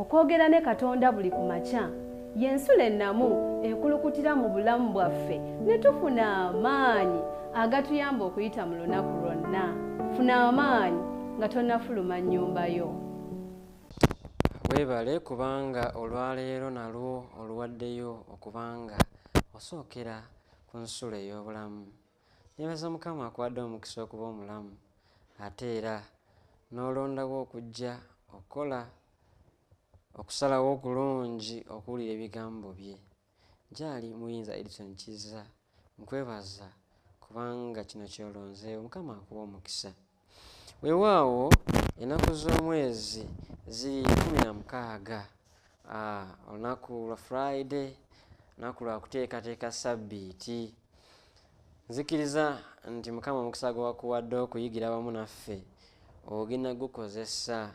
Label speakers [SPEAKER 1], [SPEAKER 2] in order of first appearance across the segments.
[SPEAKER 1] okwogera ne Katonda buli ku makya y'ensula ennamu ekulukutira mu bulamu bwaffe ne tufuna amaanyi agatuyamba okuyita mu lunaku lwonna. Funa amaanyi nga tonnafuluma nnyumba yo.
[SPEAKER 2] Weebale kubanga olwaleero nalwo oluwaddeyo okubanga osookera ku nsula ey'obulamu. Neebaza Mukama akuwadde omukisa okuba omulamu ate era n'olondawo okujja okukola okusalawo okulungi okuwulira ebigambo bye. Gyali Muyinza Edison Kizza, nkwebaza kubanga kino kyolonzeewo. Mukama akuwa omukisa. Weewaawo ennaku z'omwezi ziri 16. Olunaku lwa Friday, olunaku lwa kuteekateeka sabbiiti. Nzikiriza nti Mukama omukisa gwe wakuwadde okuyigira wamu naffe ogenda gukozesa.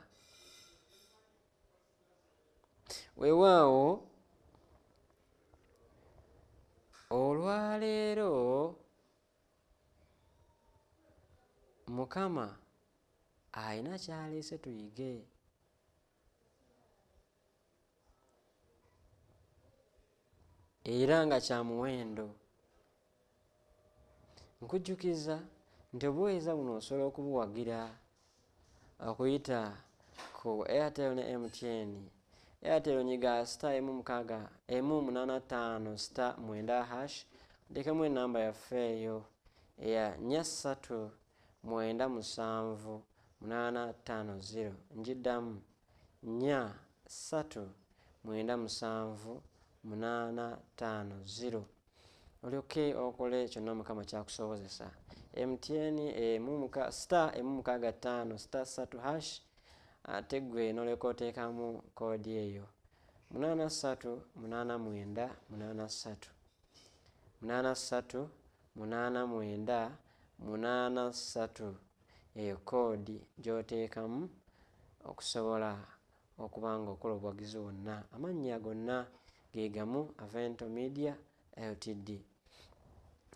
[SPEAKER 2] Weewaawo olwaleero Mukama alina kyaleese tuyige. Era nga kya muwendo. Nkujjukiza nti obuweereza buno osobola okubuwagira okuyita ku Airtel ne MTN. Airtel onyiga *185*9 oteekemu ennamba yaffe eyo eya 4397850. Njiddamu 4397850. Olyoke okole kyonna Mukama kyakusobozesa. MTN *165*3# ate gwe n'olyoka oteekamu koodi eyo 838983 838983. Eyo koodi gy'oteekamu okusobola okuba ng'okola obuwagizi bwonna. Amannya gonna ge gamu Avento Media Ltd.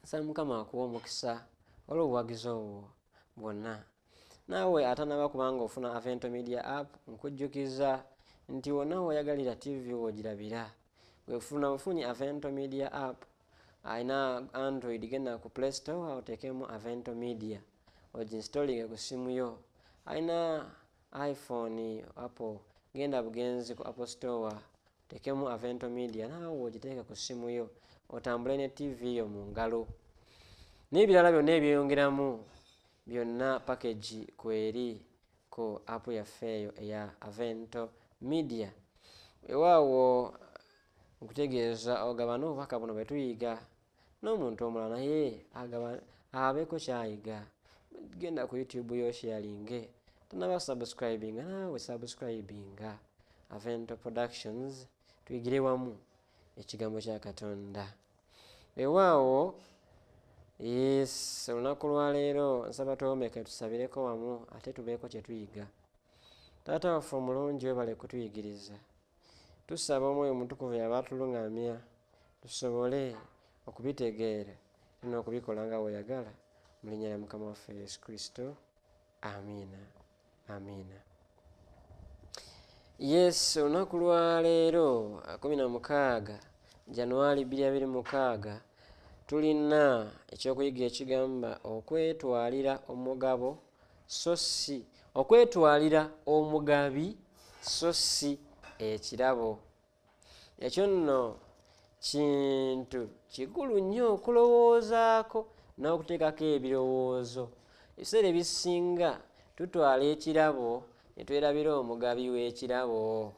[SPEAKER 2] Nsaba Mukama akuwa omukisa olw'obuwagizi obwo bwonna. Naawe atanaba kubanga ofuna Avento Media app, nkujjukiza nti wonna weeyagalira TV w'ogirabira. Ofunye Avento Media app, alina Android genda ku Play Store oteekemu Avento Media oginstallinge ku ssimu yo. Alina iPhone Apple genda bugenzi ku Apple Store oteekemu Avento Media naawe ogiteeke ku ssimu yo otambule ne TV yo mu ngalo. N'ebirala byonna ebyeyongeramu byonna package kweri ku app yaffe eyo eya Avento Media. Weewaawo nkutegeeza ogabana obubaka buno bwe tuyiga n'omuntu omulala naye abeeko ky'ayiga. Genda ku YouTube yo sharinge. Tanaba subscribinga naawe subscribinga. Avento Productions tuyigire wamu ekigambo kya Katonda. Weewaawo olunaku lwaleero nsaba twomeke tusabireko wamu ate tubeeko kye tuyiga. Taata waffe omulungi weebale kutuyigiriza. Tusaba Omwoyo Omutukuvu yaba atuluŋŋamya tusobole okubitegeera n'okubikola nga weeyagala mu linnya lya Mukama waffe Yesu Kristo. Amiina. Amiina. Olunaku lwaleero 16 January 2026 tulina ekyokuyiga ekigamba okwetwalira omugabo so si okwetwalira omugabi so si ekirabo. Ekyo nno kintu kikulu nnyo okulowoozaako n'okuteekako ebirowoozo. Ebiseera ebisinga tutwala ekirabo ne twerabira omugabi w'ekirabo.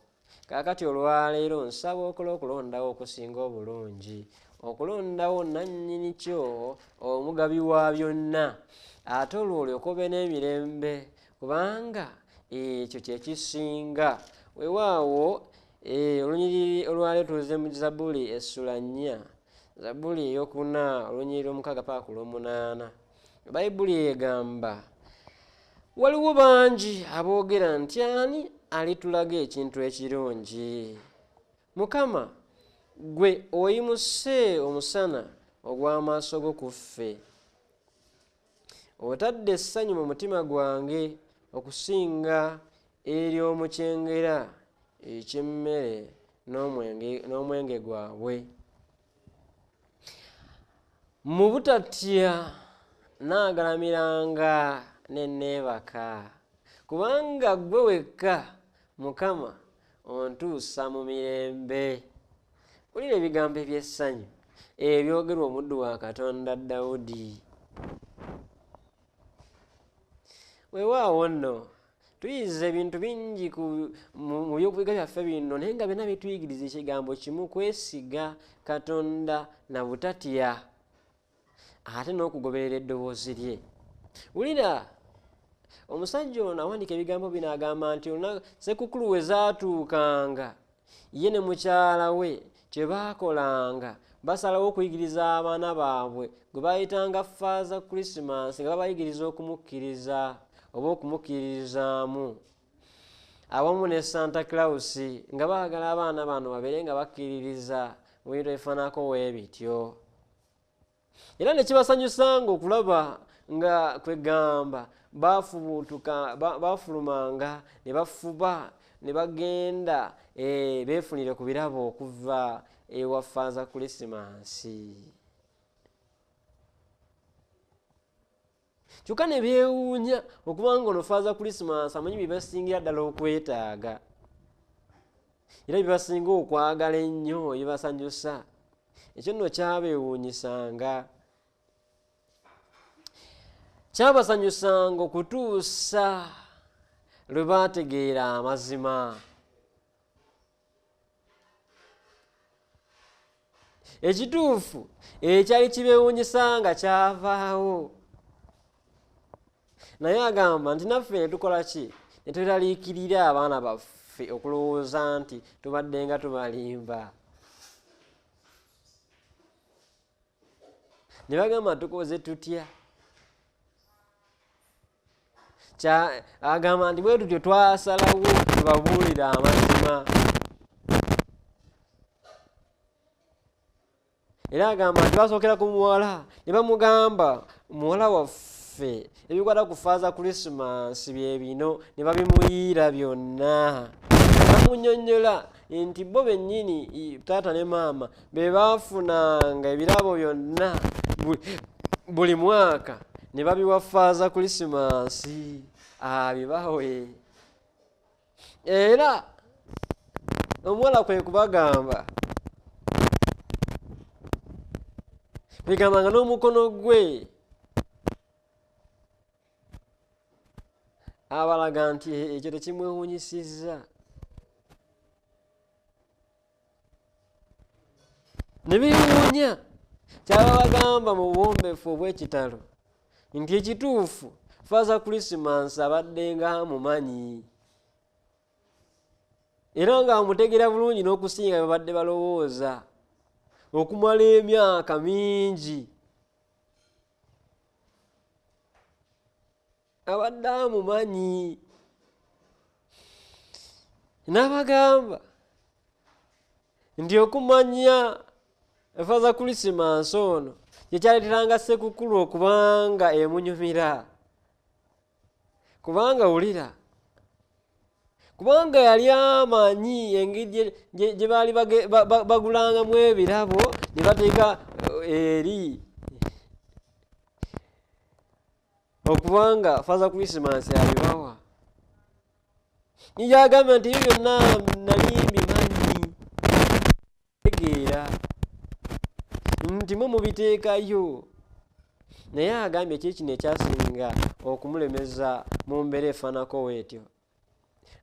[SPEAKER 2] Kaakati olwaleero nsaba okola okulondawo okusinga obulungi, okulondawo nannyini kyo omugabi wa byonna, ate olwo olyoka obe n'emirembe kubanga ekyo kye kisinga. Weewaawo olunyiriri olwaleero tuze mu Zabbuli essula 4, Zabbuli ey'okuna olunyiriri 6 paka 8. Bayibuli egamba waliwo bangi aboogera nti ani alitulaga ekintu ekirungi. Mukama gwe oyimuse omusana ogw'amaaso go ku ffe. Otadde essanyu mu mutima gwange okusinga ery'omukyengera eky'emmere n'omwenge gwabwe. Mu butatya naagalamiranga ne neebaka, kubanga ggwe wekka Mukama ontuusa mu mirembe. Wulira ebigambo eby'essanyu ebyogerwa omuddu wa Katonda Dawudi. Weewaawo nno tuyize ebintu bingi mu byokubiga byaffe bino, naye nga byonna bituyigiriza ekigambo kimu: kwesiga Katonda na butatya, ate n'okugoberera eddoboozi lye. Wulira omusajja ono awandiika ebigambo bino agamba nti Ssekukkulu we zaatuukanga, ye ne mukyala we kye baakolanga basalawo okuyigiriza abaana baabwe gwe baayitanga Father Christmas, nga babayigiriza okumukkiriza oba okumukkirizaamu, awamu ne Santa Claus, nga baagala abaana bano babeere nga bakkiririza mu bintu ebifaanako weebityo. Era ne kibasanyusanga okulaba nga kwegamba baafulumanga ne bafuba ne bagenda beefunire ku birabo okuva ewa Father Christmas. Kyokka ne beewuunya okubanga ono Father Christmas amanyi bye basingira ddala okwetaaga, era bye basinga okwagala ennyo ebibasanyusa. Ekyo nno kyabeewuunyisanga. Kyabasanyusanga okutuusa lwe baategeera amazima. Ekituufu ekyali kibeewuunyisanga kyavaawo, naye agamba nti naffe ne tukola ki? Ne tweraliikirira abaana baffe okulowooza nti tubadde nga tubalimba. Ne bagamba tukoze tutya? Agamba nti bwe tutyo twasalawo tubabuulira amazima. Era agamba nti basookera ku muwala ne bamugamba, muwala waffe ebikwata ku Father Christmas bye bino, ne babimuyiira byonna. Bamunnyonnyola nti bo bennyini taata ne maama be baafunanga ebirabo byonna buli mwaka, ne babiwa Father Christmas abibawe. Era omuwala kwe kubagamba, bigambanga n'omukono gwe abalaga nti ekyo tekimwewuunyisizza. Ne beewuunya kyaba bagamba mu buwombeefu obw'ekitalo nti ekituufu Father Christmas abadde nga amumanyi, era nga amutegeera bulungi n'okusinga bwe badde balowooza, okumala emyaka mingi abadde amumanyi. N'abagamba nti okumanya Father Christmas ono kyekyaleeteranga Ssekukkulu okubanga emunyumira, kubanga wulira, kubanga yali amanyi engeri gye baali bagulangamu ebirabo ne bateeka eri, okubanga Father Christmas abibawa. Nijagambye nti ebyo byonna nali mbimanyi, tegeera nti mwe mubiteekayo. Naye agambye kino ekyasinga okumulemeza mu mbeera efaanako weetyo.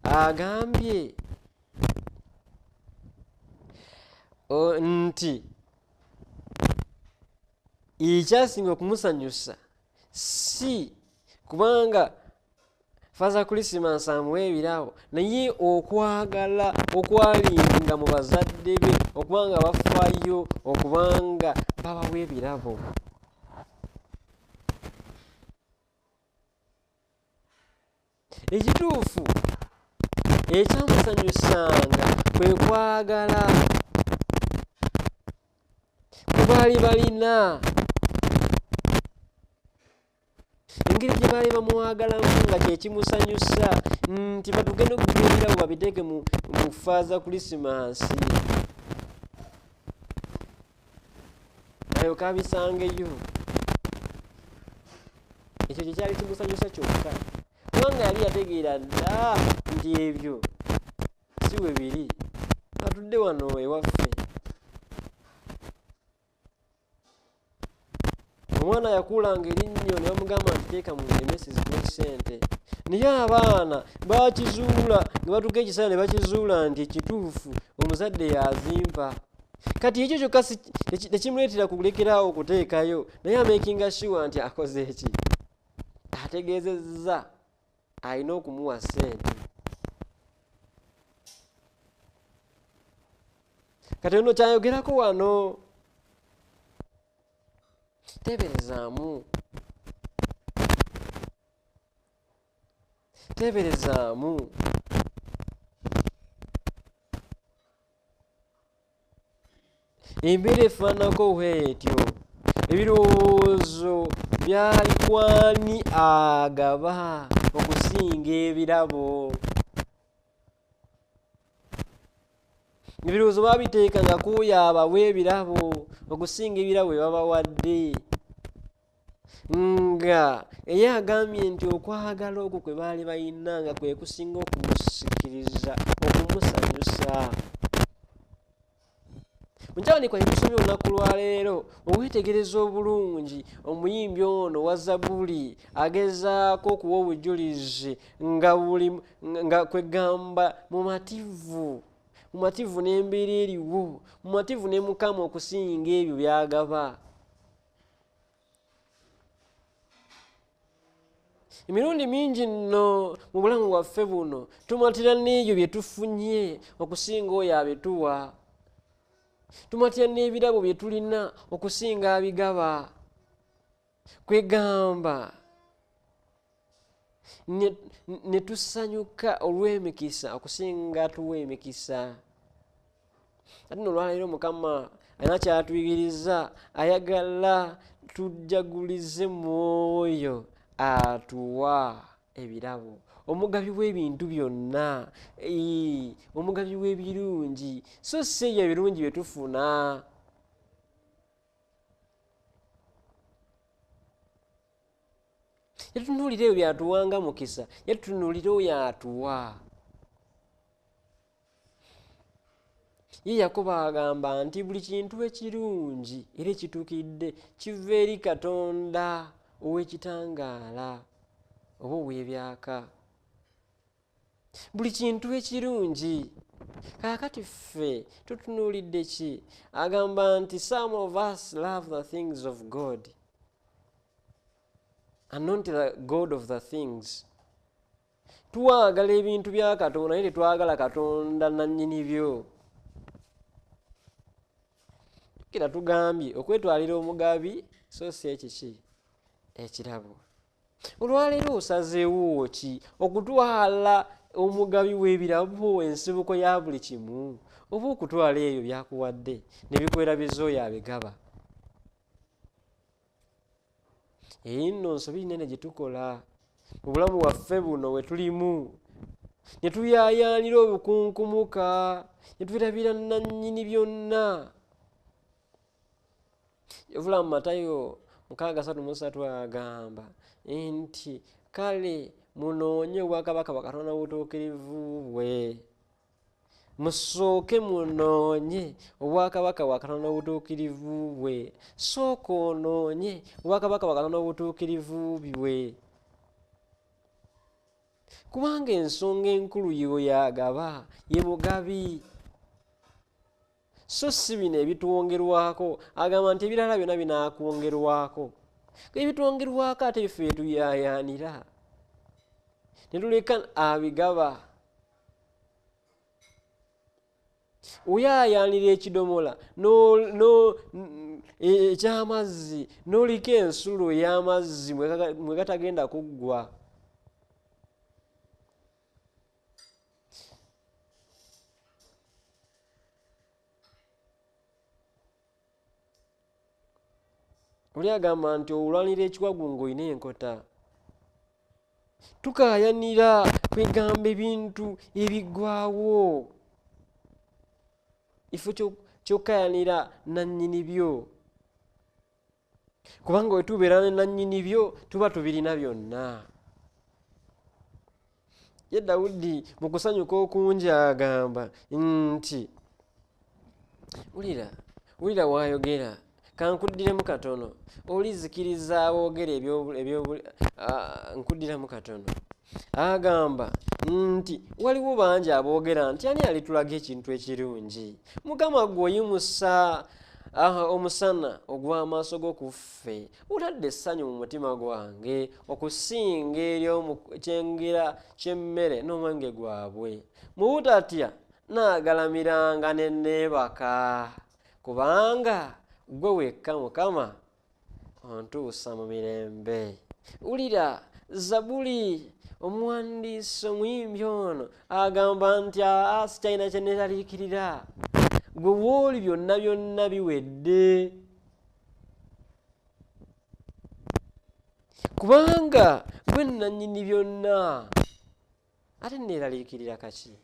[SPEAKER 2] Agambye nti ekyasinga okumusanyusa si kubanga Father Christmas amuwa ebirabo, naye okwagala okwalinga mu bazadde be, okubanga bafaayo okubanga babawa ebirabo. Ekituufu ekyamusanyusanga kwe kwagala kwe baali balina, engeri gye baali bamwagalamu nga kye kimusanyusa nti batugenda okugendera babiteeke mu faaza Krisimansi nayo kabisangeyo. Ekyo kyekyali kimusanyusa kyokka kubanga yali yategeera dda nti ebyo si we biri, atudde wano ewaffe. Omwana yakuulanga erinnyo ne bamugamba nti teeka mu ndemesi zikuwe ssente, naye abaana bakizuula ne batuuka ekiseera ne bakizuula nti ekituufu omuzadde yazimpa. Kati ekyo kyokka tekimuleetera kulekeraawo okuteekayo, naye amakinga sure nti akoze eki, ategeezezza alina okumuwa ssente. Kati ono kyayogerako wano, teeberezaamu, teeberezaamu. Embeera efaananako bw'etyo, ebirowoozo byali kwani agaba okusinga ebirabo. Ebirowoozo baabiteekanga kuoyo abawa ebirabo okusinga ebirabo bye babawadde, nga ye agambye nti okwagala okwo kwe baali bayinanga kwe kusinga okumusikiriza, okumusanyusa. Mukyawandikwa ebitusomye olunaku lwaleero, obwetegereza obulungi omuyimbi ono wa Zabbuli agezaako okuwa obujulizi nga kwegamba mumativu n'embeera eriwo, mumativu ne Mukama okusinga ebyo by'agaba. Emirundi mingi nno mu bulamu bwaffe buno tumatira n'ebyo bye tufunye okusinga oyo abituwa. Tumatira n'ebirabo bye tulina okusinga abigaba. Kwegamba ne tusanyuka olw'emikisa okusinga tuwa emikisa. Ate nno olwaleero Mukama alina kyatuyigiriza, ayagala tujagulize mu oyo atuwa ebirabo, omugabi w'ebintu byonna, omugabi w'ebirungi, so si ebyo ebirungi bye tufuna. Yetunuulira ebyo byatuwanga mukisa, yetunuulira oyo atuwa. Ye Yakobo agamba nti buli kintu ekirungi era ekituukidde kiva eri Katonda ow'ekitangaala oba ow'ebyaka. Buli kintu ekirungi. Kaakati ffe tutunuulidde ki? Agamba nti some of us love the things of God and not the God of the things. Twagala ebintu bya Katonda naye tetwagala Katonda nannyini byo. Kira tugambye okwetwalira omugabi so si ekiki ekirabo. Olwaleero osazeewo ki? Okutwala omugabi w'ebirabo, ensibuko ya buli kimu, oba okutwala ebyo byakuwadde ne bikwerabiza oyo abigaba. Nno nsobi nnene gye tukola mu bulamu bwaffe buno we tulimu, ne tuyaayaanira obukunkumuka, ne twirabira nannyini byonna. Yavula mu Matayo 6:33 agamba nti kale munoonye obwakabaka bwa Katonda n'obutuukirivu bwe. Musooke munoonye obwakabaka bwa Katonda n'obutuukirivu bwe. Sooka onoonye obwakabaka bwa Katonda n'obutuukirivu bwe. Kubanga ensonga enkulu y'oyo agaba ye mugabi. So si bino ebitwongerwako, agamba nti ebirala byonna binaakwongerwako. Ebitwongerwako ate biffe bye tuyaayaanira ne tuleka abigaba. Oyaayaanira ekidomola eky'amazzi n'olika ensulo ey'amazzi mwe gatagenda kuggwa. Oli agamba nti olwanira ekiwagu ng'olina enkota. Tukayanira kwegamba ebintu ebiggwaawo. Ifo ky'okayanira nannyini byo. Kubanga bwe tubeera ne nannyini byo tuba tubirina byonna. Ye Dawudi mu kusanyuka okungi agamba nti wulira wayogera kankuddiremu katono olizikiriza aboogera nkuddiramu katono. Agamba nti waliwo bangi aboogera nti ani alitulaga ekintu ekirungi. Mukama gwe oyimusa omusana ogw'amaaso go ku ffe, otadde essanyu mu mutima gwange okusinga ery'omukyengera ky'emmere n'omwenge gwabwe. Mu butatya naagalamiranga ne neebaka, kubanga gwe wekka Mukama ontuusa mu mirembe. Wulira Zabuli omuwandiisi omuyimbi ono agamba nti sikyalina kye neeraliikirira. Gwe wooli byonna byonna biwedde. Kubanga gwe nannyini byonna. Ate neeraliikirira kaki?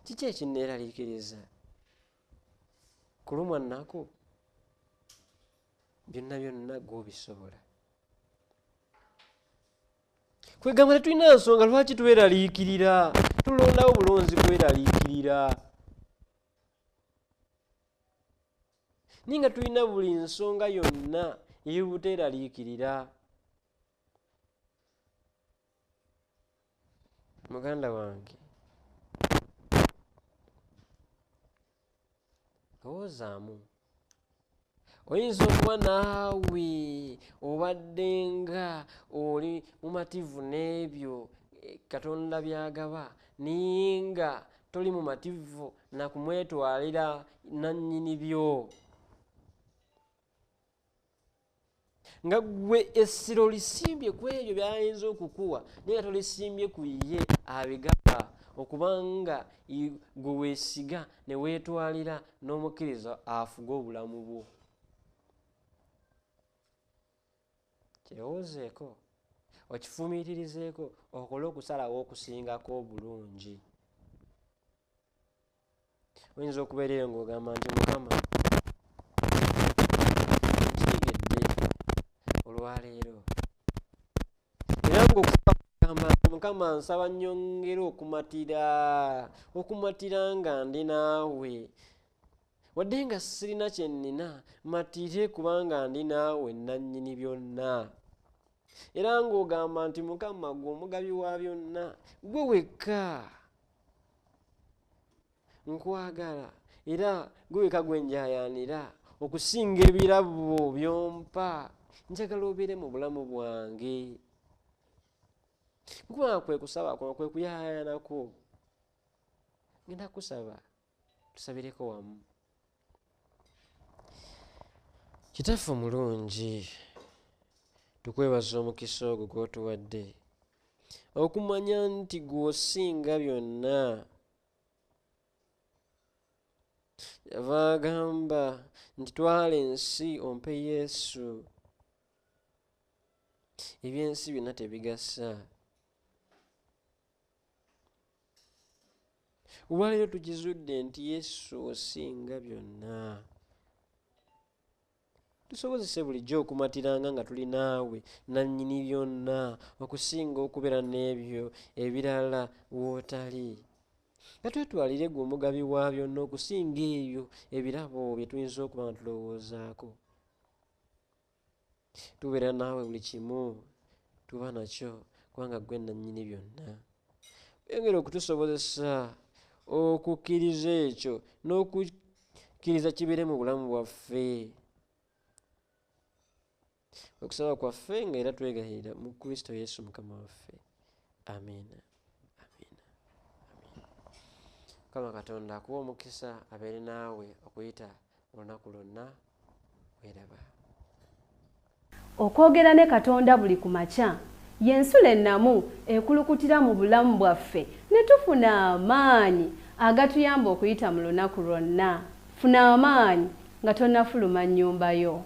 [SPEAKER 2] Kiki ekinneeraliikiriza? Kulumwa nnaku? Byonna byonna gw'obisobola. Kwegamba tetulina nsonga lwaki tweraliikirira. Tulondawo bulonzi kweraliikirira. Ninga tulina buli nsonga yonna ey'obuteeraliikirira. Muganda wange, lowoozaamu. Oyinza okuba naawe obaddenga oli mumativu n'ebyo Katonda by'agaba, naye nga toli mumativu na kumwetwalira nannyini byo. Nga gwe essiro lisimbye ku ebyo by'ayinza okukuwa, naye nga tolisimbye ku ye abigaba, okubanga gwe weesiga ne weetwalira n'omukkiriza afuga obulamu bwo. Kirowoozeeko, okifumiitirizeeko, okole okusalawo okusingako obulungi. Oyinza okubeera eyo ng'ogamba nti Mukama nkitegedde olwaleero, era ng'okugamba Mukama nsaba nnyongere okumatira nga ndi naawe. Wadde nga sirina kye nnina, matire kubanga ndi naawe nannyini byonna. Era ng'ogamba nti Mukama gwe omugabi wa byonna, gwe wekka nkwagala, era gwe wekka gwe njayaanira okusinga ebirabo by'ompa. Njagala obeere mu bulamu bwange. Kubanga kwe kusaba kwange, kwe kuyaayaanako. Ngenda kusaba tusabireko wamu. Kitaffe omulungi, tukwebaza omukisa ogwo gw'otuwadde, okumanya nti gw'osinga byonna. Yava agamba nti twala ensi ompe Yesu, ebyensi byonna tebigasa. Olwaleero tukizudde nti Yesu osinga byonna. Tusobozese bulijjo okumatiranga nga tuli naawe nannyini byonna, okusinga okubeera n'ebyo ebirala w'otali. Nga twetwalire gwe omugabi wa byonna okusinga ebyo ebirabo bye tuyinza okuba nga tulowoozaako. Tubeera naawe buli kimu tuba nakyo, kubanga gwe nannyini byonna. Yongera okutusobozesa okukkiriza ekyo n'okukkiriza kibeere mu bulamu bwaffe. Okusaba kwaffe nga era twegayirira mu Kristo Yesu Mukama waffe. Amiina. Amiina. Amiina. Mukama Katonda akuwa omukisa abeere naawe okuyita mu lunaku lwonna. Weeraba.
[SPEAKER 1] Okwogera ne Katonda buli ku makya y'ensula ennamu ekulukutira mu bulamu bwaffe ne tufuna amaanyi agatuyamba okuyita mu lunaku lwonna. Funa amaanyi nga tonnafuluma nnyumba yo.